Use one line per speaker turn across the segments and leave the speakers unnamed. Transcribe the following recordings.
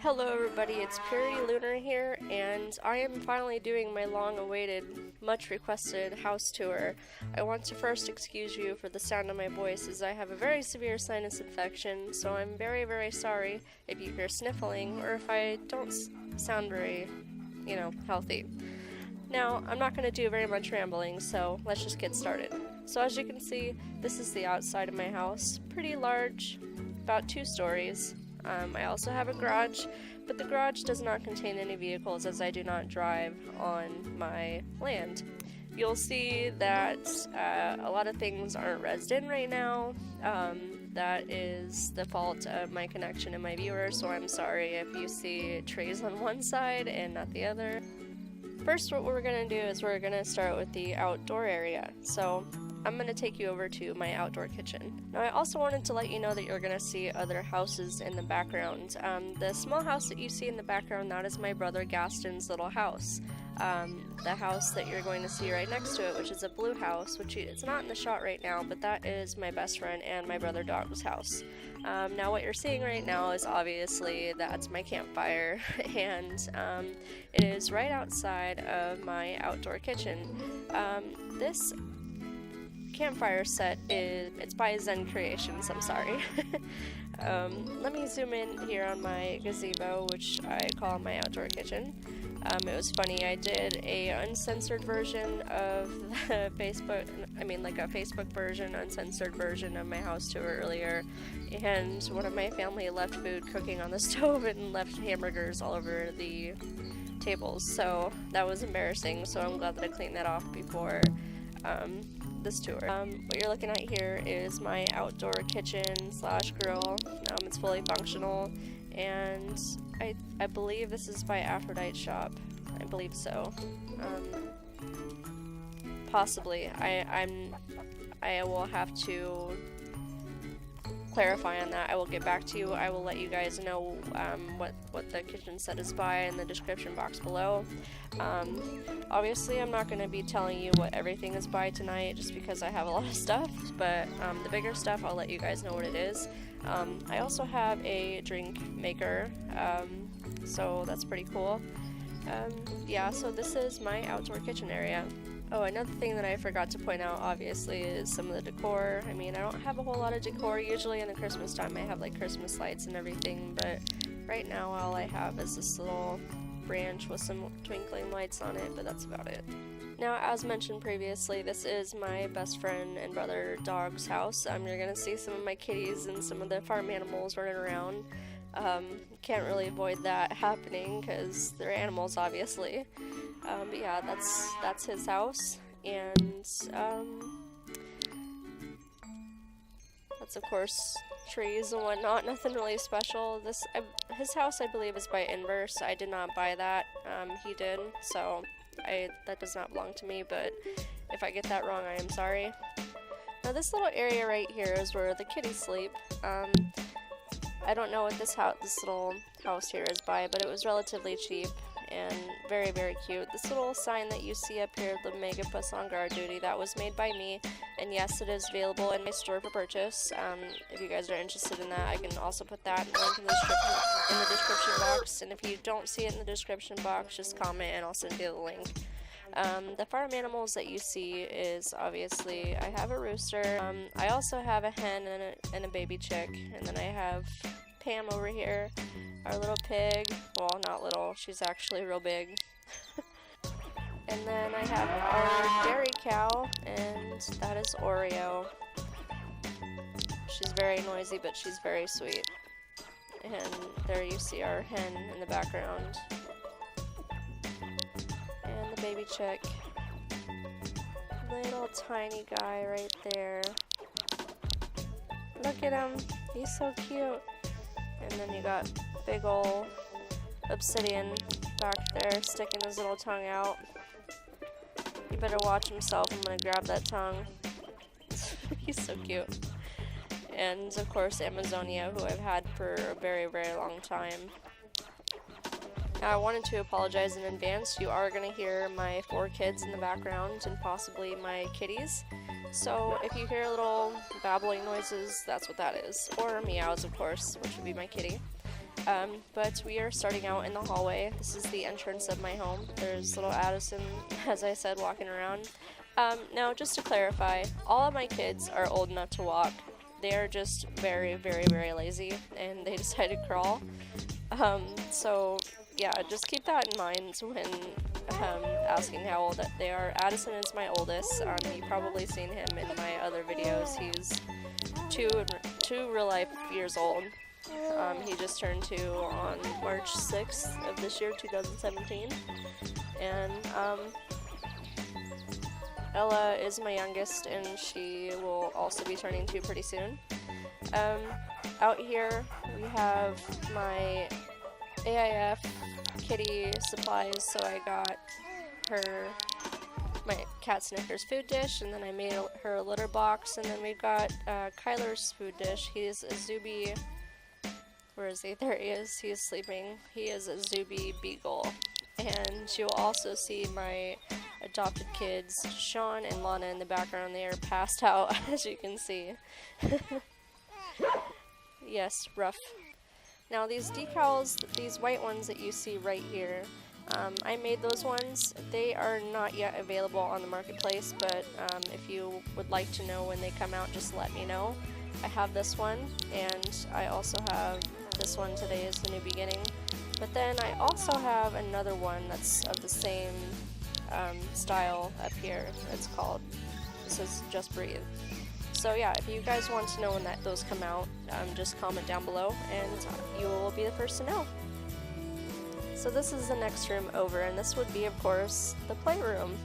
Hello everybody, it's Purity Lunar here, and I am finally doing my long-awaited, much-requested house tour. I want to first excuse you for the sound of my voice, as I have a very severe sinus infection, so I'm very, very sorry if you hear sniffling, or if I don't sound very, healthy. Now, I'm not going to do very much rambling, so let's just get started. So as you can see, this is the outside of my house. Pretty large, about 2 stories. I also have a garage, but the garage does not contain any vehicles as I do not drive on my land. You'll see that a lot of things aren't rezzed in right now. That is the fault of my connection and my viewer, so I'm sorry if you see trays on one side and not the other. First, what we're going to do is we're going to start with the outdoor area. So I'm going to take you over to my outdoor kitchen. Now, I also wanted to let you know that you're going to see other houses in the background. The small house that you see in the background, that is my brother Gaston's little house. The house that you're going to see right next to it, which is a blue house, which it's not in the shot right now, but that is my best friend and my brother dog's house. Now what you're seeing right now is obviously that's my campfire, and it is right outside of my outdoor kitchen. This campfire set it's by Zen Creations, I'm sorry. Let me zoom in here on my gazebo, which I call my outdoor kitchen. It was funny, I did a uncensored version of the like a Facebook version, uncensored version of my house tour earlier, and one of my family left food cooking on the stove and left hamburgers all over the tables, so that was embarrassing, so I'm glad that I cleaned that off before this tour. What you're looking at here is my outdoor kitchen slash grill. It's fully functional, and I believe this is by Aphrodite shop. I believe so. Possibly. I will have to clarify on that. I will get back to you. I will let you guys know what the kitchen set is by in the description box below. Obviously I'm not going to be telling you what everything is by tonight just because I have a lot of stuff, but the bigger stuff I'll let you guys know what it is. I also have a drink maker, so that's pretty cool. Yeah, so this is my outdoor kitchen area. Oh, another thing that I forgot to point out, obviously, is some of the decor. I mean, I don't have a whole lot of decor. Usually in the Christmas time I have like Christmas lights and everything, but right now all I have is this little branch with some twinkling lights on it, but that's about it. Now, as mentioned previously, this is my best friend and brother dog's house. You're gonna see some of my kitties and some of the farm animals running around. Can't really avoid that happening because they're animals, obviously. But yeah, that's his house, and that's of course trees and whatnot. Nothing really special. His house, I believe, is by Inverse. I did not buy that. He did, so that does not belong to me. But if I get that wrong, I am sorry. Now, this little area right here is where the kitties sleep. I don't know what this little house here is by, but it was relatively cheap and very, very cute. This little sign that you see up here, the MegaPuss on guard duty, that was made by me, and yes, it is available in my store for purchase. If you guys are interested in that, I can also put that link in the description box, and if you don't see it in the description box, just comment and I'll send you the link. The farm animals that you see is obviously, I have a rooster, I also have a hen and a baby chick, and then I have Pam over here, our little pig. Well, not little, she's actually real big. And then I have our dairy cow, and that is Oreo. She's very noisy, but she's very sweet. And there you see our hen in the background. And the baby chick. Little tiny guy right there. Look at him, he's so cute. And then you got big ol' Obsidian back there sticking his little tongue out. He better watch himself. I'm gonna grab that tongue. He's so cute. And of course Amazonia, who I've had for a very, very long time. Now, I wanted to apologize in advance. You are going to hear my 4 kids in the background and possibly my kitties. So if you hear little babbling noises, that's what that is. Or meows, of course, which would be my kitty. But we are starting out in the hallway. This is the entrance of my home. There's little Addison, as I said, walking around. Now, just to clarify, all of my kids are old enough to walk. They are just very, very, very lazy, and they decide to crawl. So, yeah, just keep that in mind when asking how old they are. Addison is my oldest. You've probably seen him in my other videos. He's two real-life years old. He just turned 2 on March 6th of this year, 2017. And, Ella is my youngest, and she will also be turning 2 pretty soon. Out here, we have my AIF kitty supplies, so I got her my cat Snickers food dish, and then I made her a litter box, and then we've got Kyler's food dish. He's a Zuby. Where is he? There he is. He is sleeping. He is a Zuby Beagle. And you'll also see my adopted kids, Sean and Lana, in the background. They are passed out, as you can see. Yes, rough. Now these decals, these white ones that you see right here, I made those ones. They are not yet available on the marketplace, but if you would like to know when they come out, just let me know. I have this one, and I also have this one. Today is the new beginning. But then I also have another one that's of the same style up here. It's called, this is Just Breathe. So yeah, if you guys want to know when those come out, just comment down below and you will be the first to know. So this is the next room over, and this would be, of course, the playroom.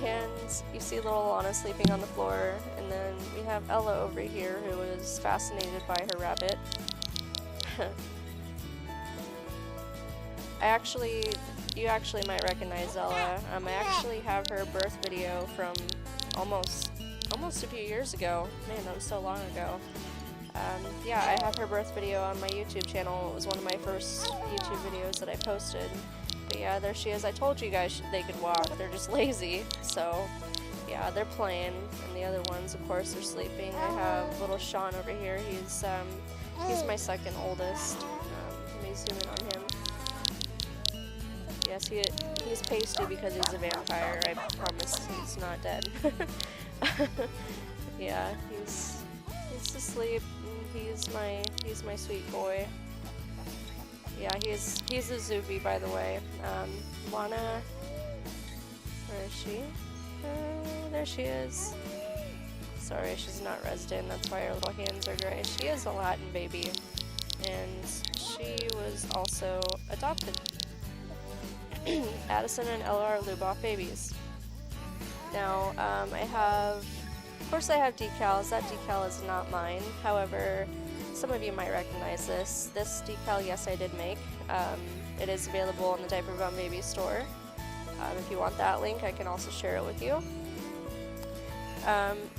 And you see little Lana sleeping on the floor, and then we have Ella over here who is fascinated by her rabbit. You actually might recognize Ella. I actually have her birth video from almost a few years ago. Man, that was so long ago. Yeah, I have her birth video on my YouTube channel. It was one of my first YouTube videos that I posted. But yeah, there she is. I told you guys they could walk. They're just lazy. So yeah, they're playing, and the other ones, of course, are sleeping. I have little Sean over here. He's my second oldest. Let me zoom in on him. Yes, he's pasty because he's a vampire. I promise he's not dead. Yeah, he's asleep. He's my sweet boy. Yeah, he's a Zuby, by the way. Lana, where is she? There she is. Sorry, she's not resident. That's why her little hands are gray. She is a Latin baby, and she was also adopted. Addison and Ella are Luboff babies. Now, of course I have decals. That decal is not mine. However, some of you might recognize this. This decal, yes, I did make. It is available in the DiaperBum baby store. If you want that link, I can also share it with you.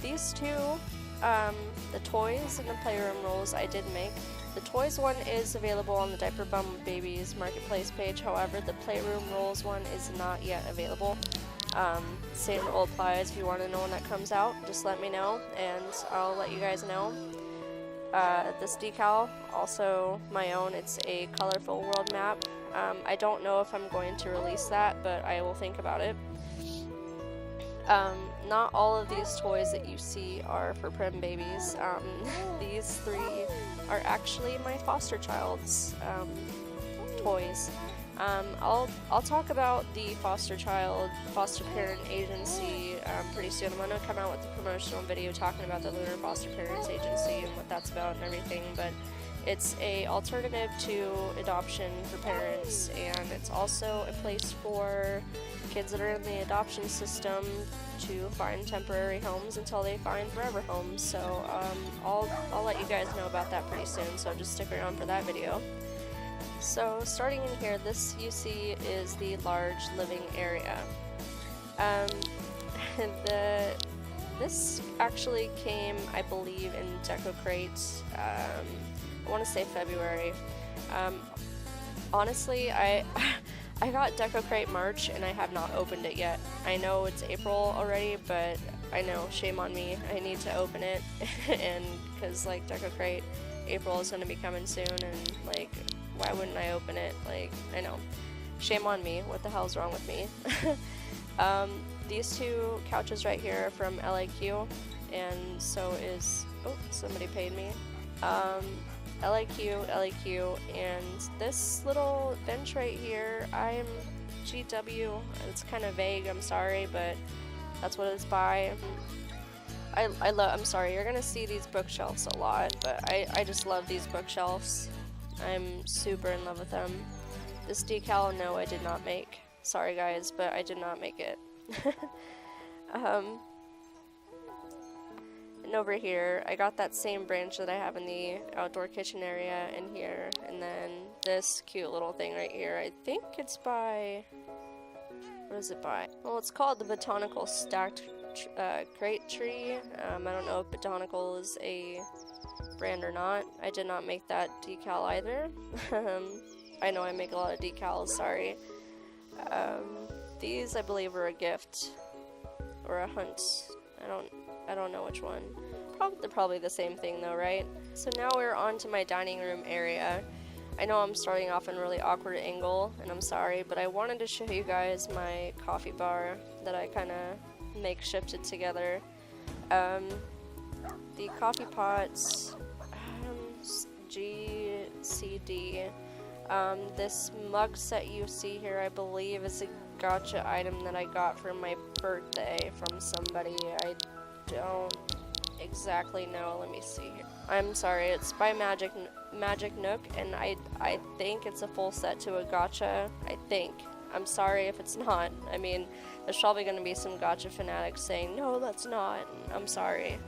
These two, the toys and the playroom rolls, I did make. The toys one is available on the DiaperBum Babies marketplace page. However, the playroom rolls one is not yet available. Same rule applies. If you want to know when that comes out, just let me know and I'll let you guys know. This decal, also my own. It's a colorful world map. I don't know if I'm going to release that, but I will think about it. Not all of these toys that you see are for prim babies. These 3 are actually my foster child's toys. I'll talk about the foster parent agency pretty soon. I'm going to come out with a promotional video talking about the Lunar Foster Parents Agency and what that's about and everything, but it's a alternative to adoption for parents, and it's also a place for kids that are in the adoption system to find temporary homes until they find forever homes. So I'll let you guys know about that pretty soon, so just stick around for that video. So starting in here, this you see is the large living area. This actually came, I believe, in Deco Crates. I want to say February. Honestly, I got Deco Crate March and I have not opened it yet. I know it's April already, but I know, shame on me. I need to open it, and because like Deco Crate, April is gonna be coming soon, and like, why wouldn't I open it? Like, I know. Shame on me. What the hell's wrong with me? These two couches right here are from LAQ, and so is, oh, somebody paid me. LAQ, and this little bench right here, I'm GW. It's kind of vague, I'm sorry, but that's what it's by. I'm sorry, you're gonna see these bookshelves a lot, but I just love these bookshelves. I'm super in love with them. This decal, no, I did not make. Sorry guys, but I did not make it. And over here, I got that same branch that I have in the outdoor kitchen area in here, and then this cute little thing right here. I think it's by, what is it by? Well, it's called the Botanical Stacked Crate Tree. I don't know if Botanical is a brand or not. I did not make that decal either. I know I make a lot of decals, sorry. These I believe are a gift or a hunt. I don't know which one. They're probably the same thing though, right? So now we're on to my dining room area. I know I'm starting off in a really awkward angle, and I'm sorry, but I wanted to show you guys my coffee bar that I kind of makeshifted together. The coffee pots, GCD. This mug set you see here, I believe, is a gotcha item that I got for my birthday from somebody. I don't exactly know. Let me see here. I'm sorry, it's by Magic Nook, and I think it's a full set to a gotcha. I think. I'm sorry if it's not. I mean, there's probably going to be some gotcha fanatics saying, no, that's not. I'm sorry.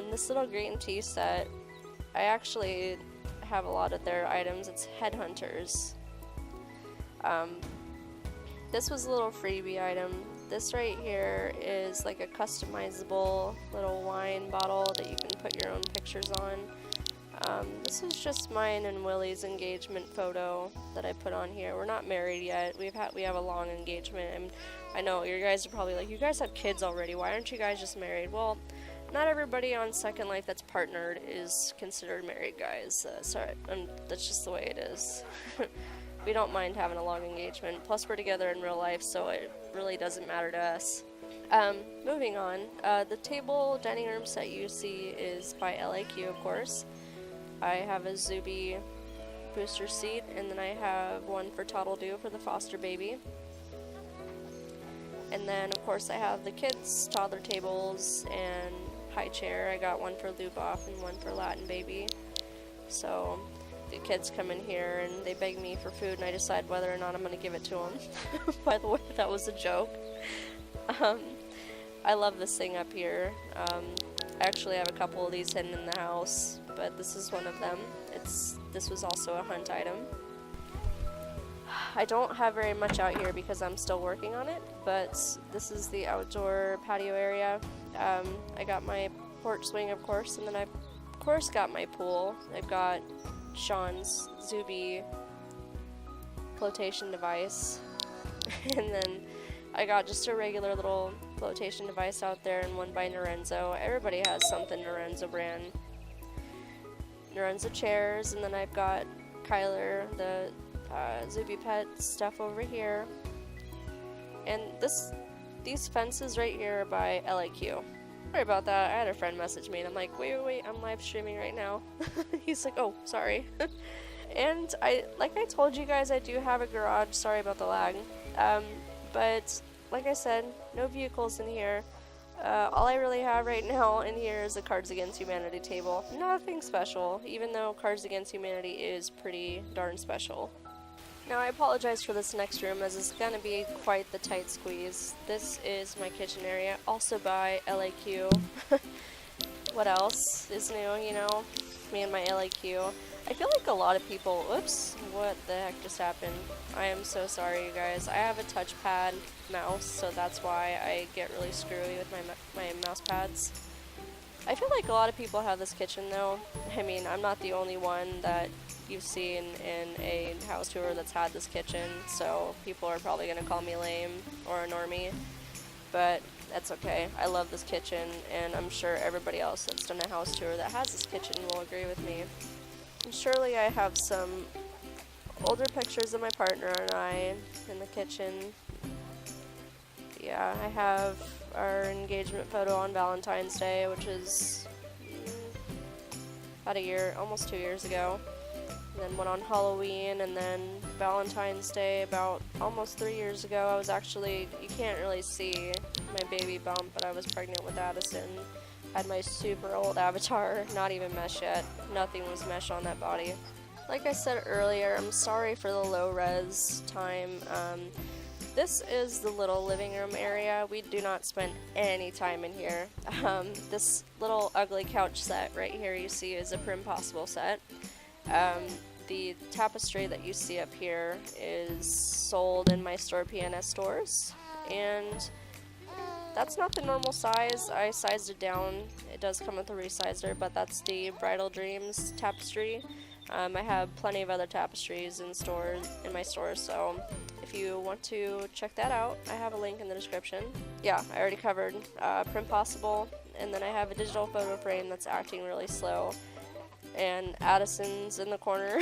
This little green tea set, I actually have a lot of their items. It's Headhunters. This was a little freebie item. This right here is like a customizable little wine bottle that you can put your own pictures on. This is just mine and Willie's engagement photo that I put on here. We're not married yet. We have a long engagement, and I know you guys are probably like, you guys have kids already. Why aren't you guys just married? Well, not everybody on Second Life that's partnered is considered married, guys. Sorry, that's just the way it is. We don't mind having a long engagement. Plus, we're together in real life, so it really doesn't matter to us. Moving on, the table dining room set you see is by LAQ, of course. I have a Zuby booster seat, and then I have one for Toddle Doo for the foster baby. And then, of course, I have the kids' toddler tables and high chair. I got one for Luboff and one for Latin baby. So the kids come in here and they beg me for food, and I decide whether or not I'm going to give it to them. By the way, that was a joke. I love this thing up here. I actually have a couple of these hidden in the house, but this is one of them. This was also a hunt item. I don't have very much out here because I'm still working on it, but this is the outdoor patio area. I got my porch swing, of course, and then I've, of course, got my pool. I've got Sean's Zuby flotation device, and then I got just a regular little flotation device out there, and one by Norenzo. Everybody has something Norenzo brand. Norenzo chairs, and then I've got Kyler, the Zuby Pet stuff over here. And these fences right here are by LAQ. Sorry about that. I had a friend message me and I'm like, wait, I'm live streaming right now. He's like, oh, sorry. And like I told you guys, I do have a garage. Sorry about the lag. But like I said, no vehicles in here. All I really have right now in here is a Cards Against Humanity table. Nothing special, even though Cards Against Humanity is pretty darn special. Now, I apologize for this next room, as it's going to be quite the tight squeeze. This is my kitchen area, also by LAQ. What else is new, you know? Me and my LAQ. I feel like a lot of people... Whoops, what the heck just happened? I am so sorry, you guys. I have a touchpad mouse, so that's why I get really screwy with my mouse pads. I feel like a lot of people have this kitchen, though. I mean, I'm not the only one that you've seen in a house tour that's had this kitchen, so people are probably going to call me lame or a normie. But that's okay. I love this kitchen, and I'm sure everybody else that's done a house tour that has this kitchen will agree with me. And surely I have some older pictures of my partner and I in the kitchen. Yeah, I have our engagement photo on Valentine's Day, which is about a year, almost 2 years ago. And then one on Halloween, and then Valentine's Day about almost 3 years ago. I was actually, you can't really see my baby bump, but I was pregnant with Addison. Had my super old avatar, not even mesh yet. Nothing was mesh on that body. Like I said earlier, I'm sorry for the low res time. This is the little living room area. We do not spend any time in here. This little ugly couch set right here you see is a Purrfection set. The tapestry that you see up here is sold in my store P&S Stores, and that's not the normal size. I sized it down. It does come with a resizer, but that's the Bridal Dreams tapestry. I have plenty of other tapestries in my store, so if you want to check that out, I have a link in the description. Yeah, I already covered Purrfection, and then I have a digital photo frame that's acting really slow, and Addison's in the corner.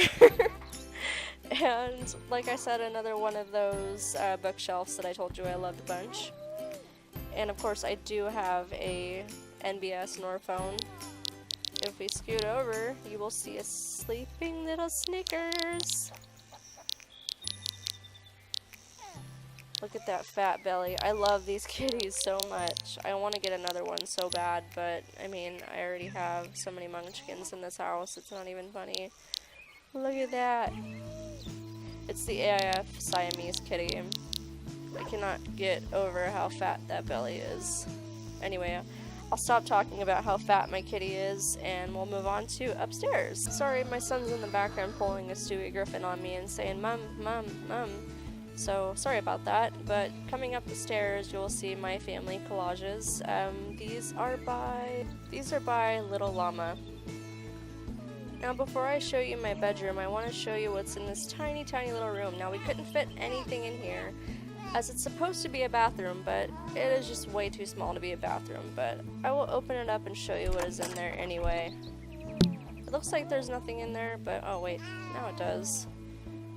And like I said, another one of those bookshelves that I told you I loved a bunch. And of course I do have a NBS Nor phone. If we scoot over, you will see a sleeping little Snickers. Look at that fat belly. I love these kitties so much. I want to get another one so bad, but I mean, I already have so many munchkins in this house, it's not even funny. Look at that. It's the AIF Siamese kitty. I cannot get over how fat that belly is. Anyway, I'll stop talking about how fat my kitty is, and we'll move on to upstairs. Sorry, my son's in the background pulling a Stewie Griffin on me and saying, "Mom, Mom, Mom." So, sorry about that, but coming up the stairs, you'll see my family collages. These are by Little Llama. Now, before I show you my bedroom, I want to show you what's in this tiny, tiny little room. Now, we couldn't fit anything in here, as it's supposed to be a bathroom, but it is just way too small to be a bathroom. But I will open it up and show you what is in there anyway. It looks like there's nothing in there, but oh wait, now it does.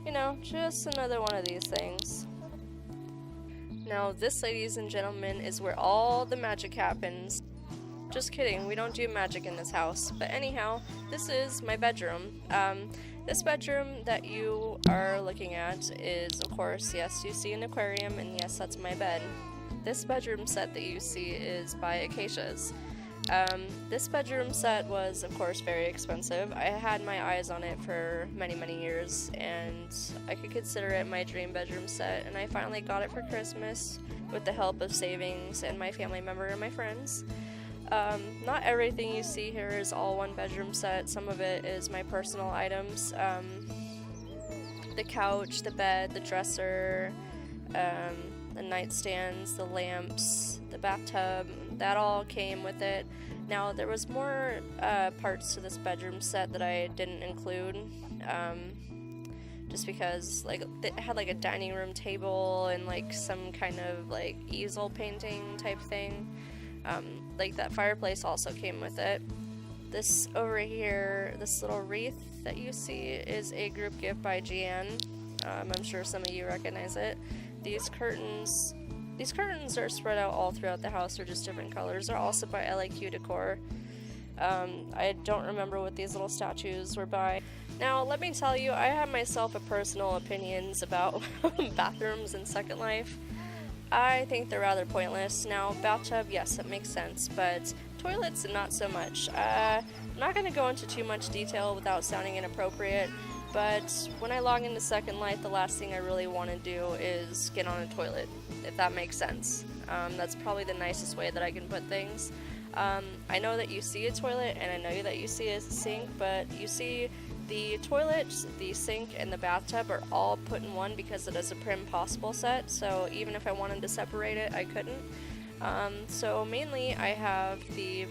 You know, just another one of these things. Now, this, ladies and gentlemen, is where all the magic happens. Just kidding, we don't do magic in this house. But anyhow, this is my bedroom. This bedroom that you are looking at is, of course, yes, you see an aquarium, and yes, that's my bed. This bedroom set that you see is by Acacias. This bedroom set was, of course, very expensive. I had my eyes on it for many, many years, and I could consider it my dream bedroom set, and I finally got it for Christmas with the help of savings and my family member and my friends. Not everything you see here is all one bedroom set. Some of it is my personal items. The couch, the bed, the dresser, the nightstands, the lamps, the bathtub, that all came with it. Now, there was more parts to this bedroom set that I didn't include, just because like it had like a dining room table and like some kind of like easel painting type thing. Like that fireplace also came with it. This over here, this little wreath that you see is a group gift by Gian. I'm sure some of you recognize it. These curtains are spread out all throughout the house. They're just different colors. They're also by LAQ Decor. I don't remember what these little statues were by. Now, let me tell you, I have myself a personal opinions about bathrooms in Second Life. I think they're rather pointless. Now, bathtub, yes, it makes sense, but toilets, not so much. I'm not going to go into too much detail without sounding inappropriate, but when I log into Second Life, the last thing I really want to do is get on a toilet, if that makes sense. That's probably the nicest way that I can put things. I know that you see a toilet, and I know that you see a sink, but you see the toilet, the sink, and the bathtub are all put in one because it is a Purrfection set, so even if I wanted to separate it, I couldn't. So mainly I have the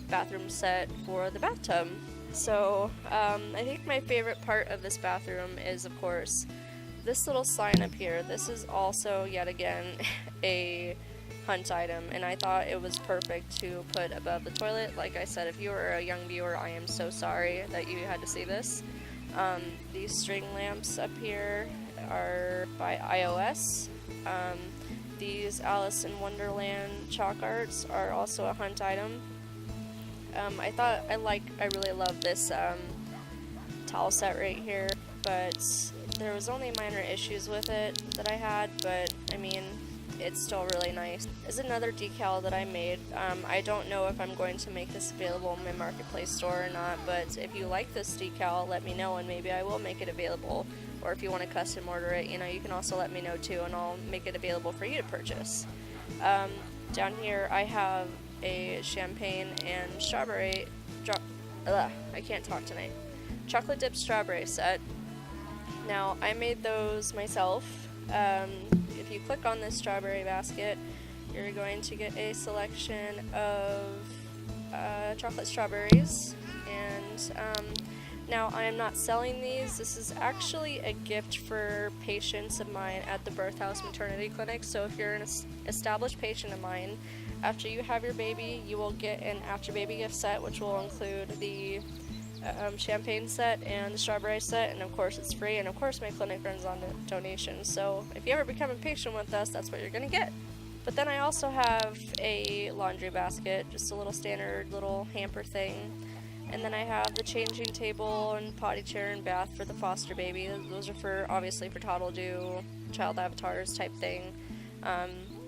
bathroom set for the bathtub. So I think my favorite part of this bathroom is, of course, this little sign up here. This is also, yet again, a hunt item, and I thought it was perfect to put above the toilet. Like I said, if you were a young viewer, I am so sorry that you had to see this. These string lamps up here are by iOS. These Alice in Wonderland chalk arts are also a hunt item. I really love this towel set right here, but there was only minor issues with it that I had, but I mean, it's still really nice. There's another decal that I made. I don't know if I'm going to make this available in my marketplace store or not, but if you like this decal, let me know and maybe I will make it available. Or if you want to custom order it, you know, you can also let me know too, and I'll make it available for you to purchase. Down here I have a champagne and strawberry, I can't talk tonight. Chocolate dipped strawberry set. Now, I made those myself. If you click on this strawberry basket, you're going to get a selection of chocolate strawberries, and now I am not selling these. This is actually a gift for patients of mine at the Birdhouse Maternity Clinic. So if you're an established patient of mine, after you have your baby, you will get an after baby gift set, which will include the champagne set and the strawberry set, and of course it's free, and of course my clinic runs on donations, so if you ever become a patient with us, that's what you're gonna get. But then I also have a laundry basket, just a little standard little hamper thing, and then I have the changing table and potty chair and bath for the foster baby. Those are for, obviously, for toddle do, child avatars type thing.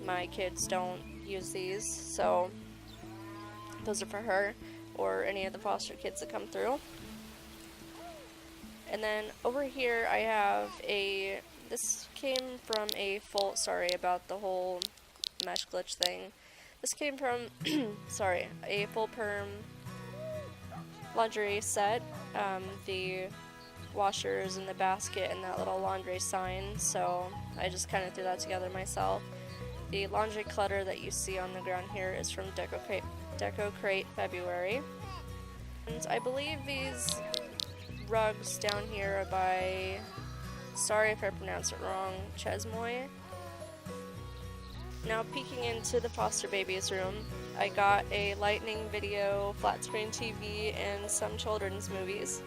My kids don't use these, so those are for her or any of the foster kids that come through. And then over here I have this came from a full, sorry about the whole mesh glitch thing. This came from, sorry, a full perm laundry set. The washers and the basket and that little laundry sign, so I just kind of threw that together myself. The laundry clutter that you see on the ground here is from Deco Crate February. And I believe these rugs down here are by, sorry if I pronounce it wrong, Chesmoy. Now peeking into the foster baby's room, I got a Lightning Video flat screen TV and some children's movies.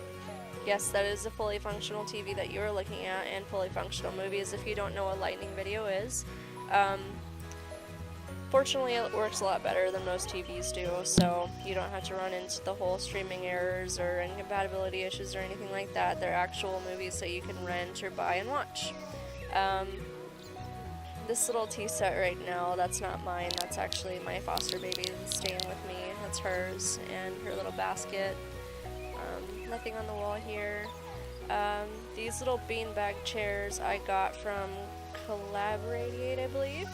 Yes, that is a fully functional TV that you are looking at, and fully functional movies if you don't know what Lightning Video is. Fortunately, it works a lot better than most TVs do, so you don't have to run into the whole streaming errors or incompatibility issues or anything like that. They're actual movies that you can rent or buy and watch. This little tea set right now, that's not mine, that's actually my foster baby that's staying with me. That's hers, and her little basket. Nothing on the wall here. These little beanbag chairs I got from Collaborate, I believe.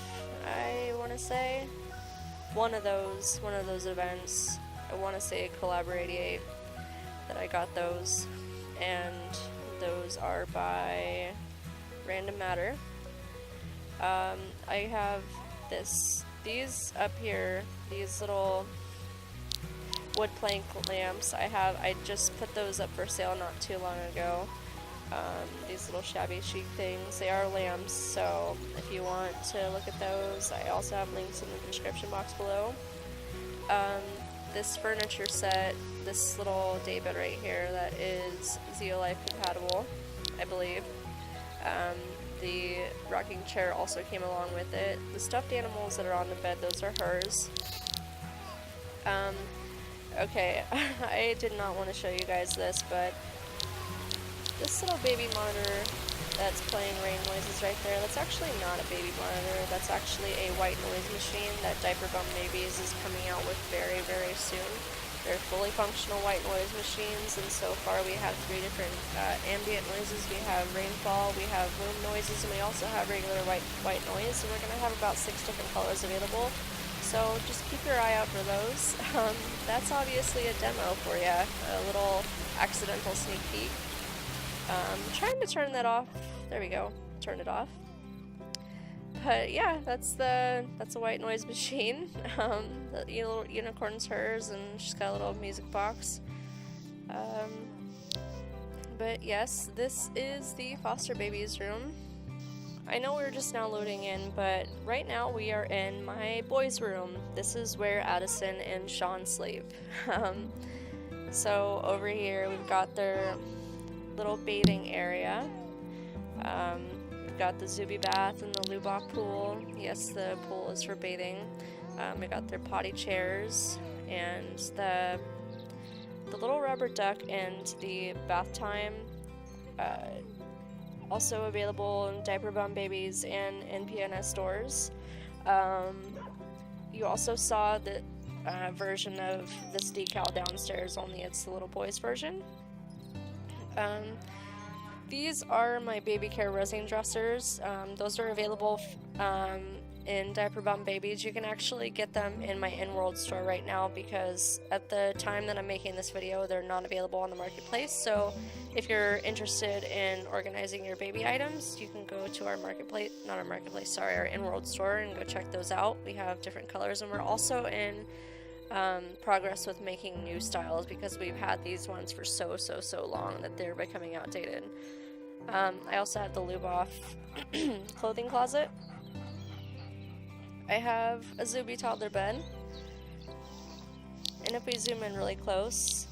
I want to say one of those events. I want to say Collaborate that I got those, and those are by Random Matter. I have these up here, these little wood plank lamps. I just put those up for sale not too long ago. These little shabby chic things, they are lamps, so if you want to look at those, I also have links in the description box below. This furniture set, this little daybed right here, that is Zeolife compatible, I believe. The rocking chair also came along with it. The stuffed animals that are on the bed, those are hers. Okay, I did not want to show you guys this, but this little baby monitor that's playing rain noises right there, that's actually not a baby monitor. That's actually a white noise machine that DiaperBum Babies is coming out with very, very soon. They're fully functional white noise machines, and so far we have 3 different ambient noises. We have rainfall, we have room noises, and we also have regular white noise, and we're going to have about 6 different colors available. So just keep your eye out for those. That's obviously a demo for you, a little accidental sneak peek. Trying to turn that off. There we go. Turn it off. But yeah, that's a white noise machine. The little unicorn's hers, and she's got a little music box. But yes, this is the foster baby's room. I know we're just now loading in, but right now we are in my boys' room. This is where Addison and Sean sleep. So over here we've got their little bathing area. We've got the Zuby bath and the Lubbock pool. Yes, the pool is for bathing. We got their potty chairs and the little rubber duck and the bath time. Also available in DiaperBum Babies and in P&S Stores. You also saw the version of this decal downstairs, only it's the little boys version. These are my baby care resin dressers. Those are available in DiaperBum Babies. You can actually get them in my in-world store right now because at the time that I'm making this video, they're not available on the marketplace. So if you're interested in organizing your baby items, you can go to our marketplace, not our marketplace, sorry, our in-world store and go check those out. We have different colors, and we're also in progress with making new styles because we've had these ones for so long that they're becoming outdated. I also have the Lube Off clothing closet. I have a Zuby toddler bed, and if we zoom in really close,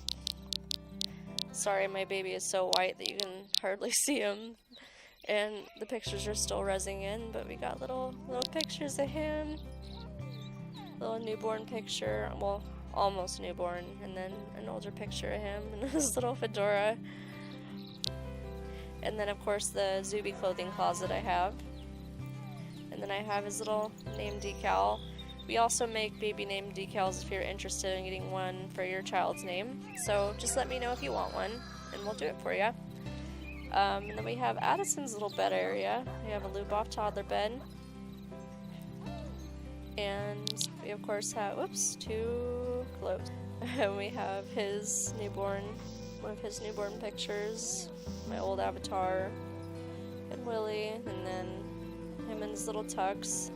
sorry, my baby is so white that you can hardly see him, and the pictures are still rezzing in, but we got little pictures of him, little newborn picture, well, almost newborn, and then an older picture of him and his little fedora, and then of course the Zuby clothing closet I have. And then I have his little name decal. We also make baby name decals if you're interested in getting one for your child's name. So just let me know if you want one, and we'll do it for you. And then we have Addison's little bed area. We have a Lube Off toddler bed. And we of course have, whoops, too close. And we have his newborn, one of his newborn pictures, my old avatar, and Willie, and then him and his little tux.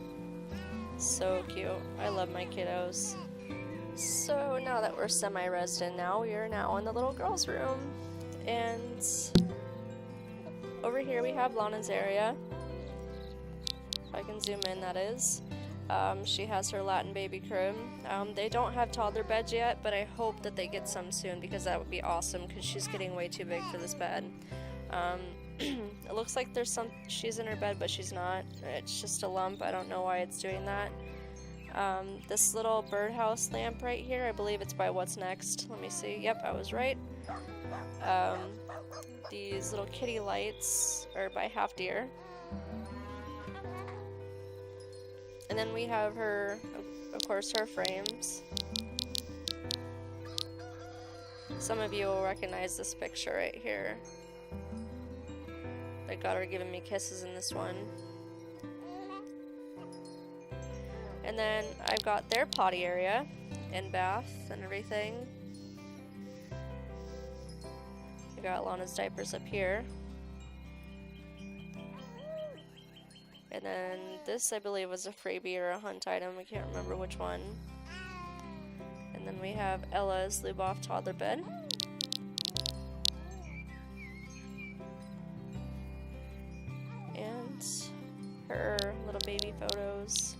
So cute. I love my kiddos. So now that we're semi-resident now, we are now in the little girl's room. And over here we have Lana's area. If I can zoom in, that is. She has her Latin baby crib. They don't have toddler beds yet, but I hope that they get some soon because that would be awesome because she's getting way too big for this bed. It looks like she's in her bed, but she's not. It's just a lump. I don't know why it's doing that. This little Birdhouse Lamp right here, I believe it's by What's Next. Let me see. Yep, I was right. These little kitty lights are by Half Deer. And then we have her, of course, her frames. Some of you will recognize this picture right here. I got her giving me kisses in this one. And then I've got their potty area and bath and everything. I got Lana's diapers up here. And then this, I believe, was a freebie or a hunt item. I can't remember which one. And then we have Ella's Lube Off toddler bed. And her little baby photos.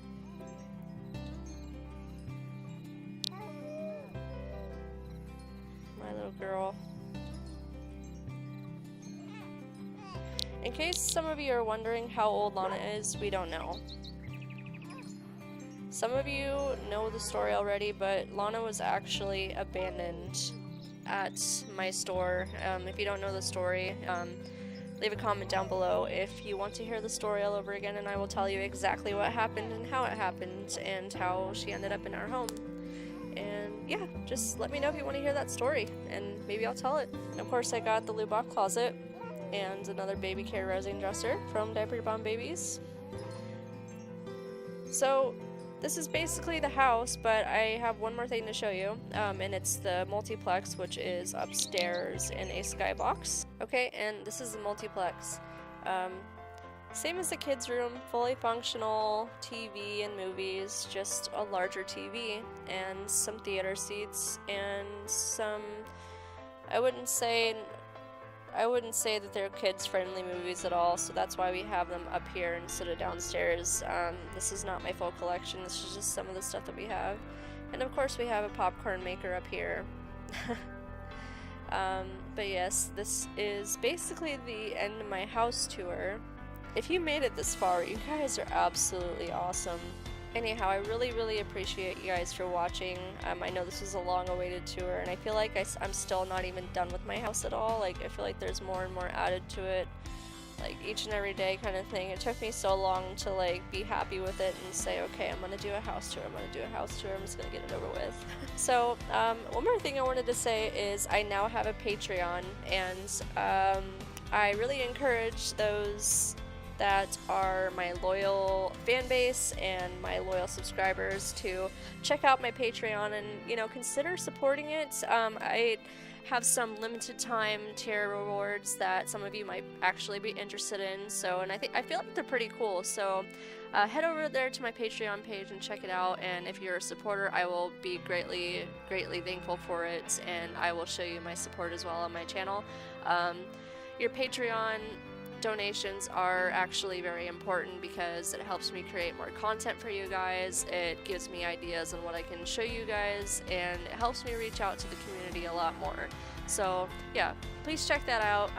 My little girl. In case some of you are wondering how old Lana is, we don't know. Some of you know the story already, but Lana was actually abandoned at my store. If you don't know the story, leave a comment down below if you want to hear the story all over again, and I will tell you exactly what happened and how it happened and how she ended up in our home. And yeah, just let me know if you want to hear that story, and maybe I'll tell it. And of course, I got the Lube Off closet and another baby care resin dresser from DiaperBum Babies. So this is basically the house, but I have one more thing to show you, and it's the multiplex, which is upstairs in a skybox. Okay, and this is the multiplex. Same as the kids' room, fully functional TV and movies, just a larger TV and some theater seats and some, I wouldn't say I wouldn't say that they're kids-friendly movies at all, so that's why we have them up here instead of downstairs. This is not my full collection, this is just some of the stuff that we have. And of course we have a popcorn maker up here. But yes, this is basically the end of my house tour. If you made it this far, you guys are absolutely awesome. Anyhow, I really appreciate you guys for watching. I know this was a long-awaited tour, and I feel like I'm still not even done with my house at all. Like, I feel like there's more and more added to it, like each and every day kind of thing. It took me so long to like be happy with it and say, okay, I'm gonna do a house tour, I'm just gonna get it over with. So, one more thing I wanted to say is I now have a Patreon, and I really encourage those that are my loyal fan base and my loyal subscribers to check out my Patreon and, you know, consider supporting it. I have some limited time tier rewards that some of you might actually be interested in, so, and I feel like they're pretty cool, so head over there to my Patreon page and check it out, and if you're a supporter, I will be greatly thankful for it, and I will show you my support as well on my channel. Your Patreon donations are actually very important because it helps me create more content for you guys, it gives me ideas on what I can show you guys, and it helps me reach out to the community a lot more. So yeah, please check that out.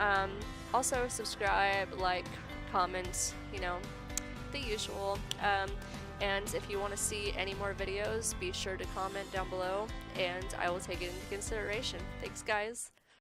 Also subscribe, like, comment, you know, the usual. And if you want to see any more videos, be sure to comment down below and I will take it into consideration. Thanks guys!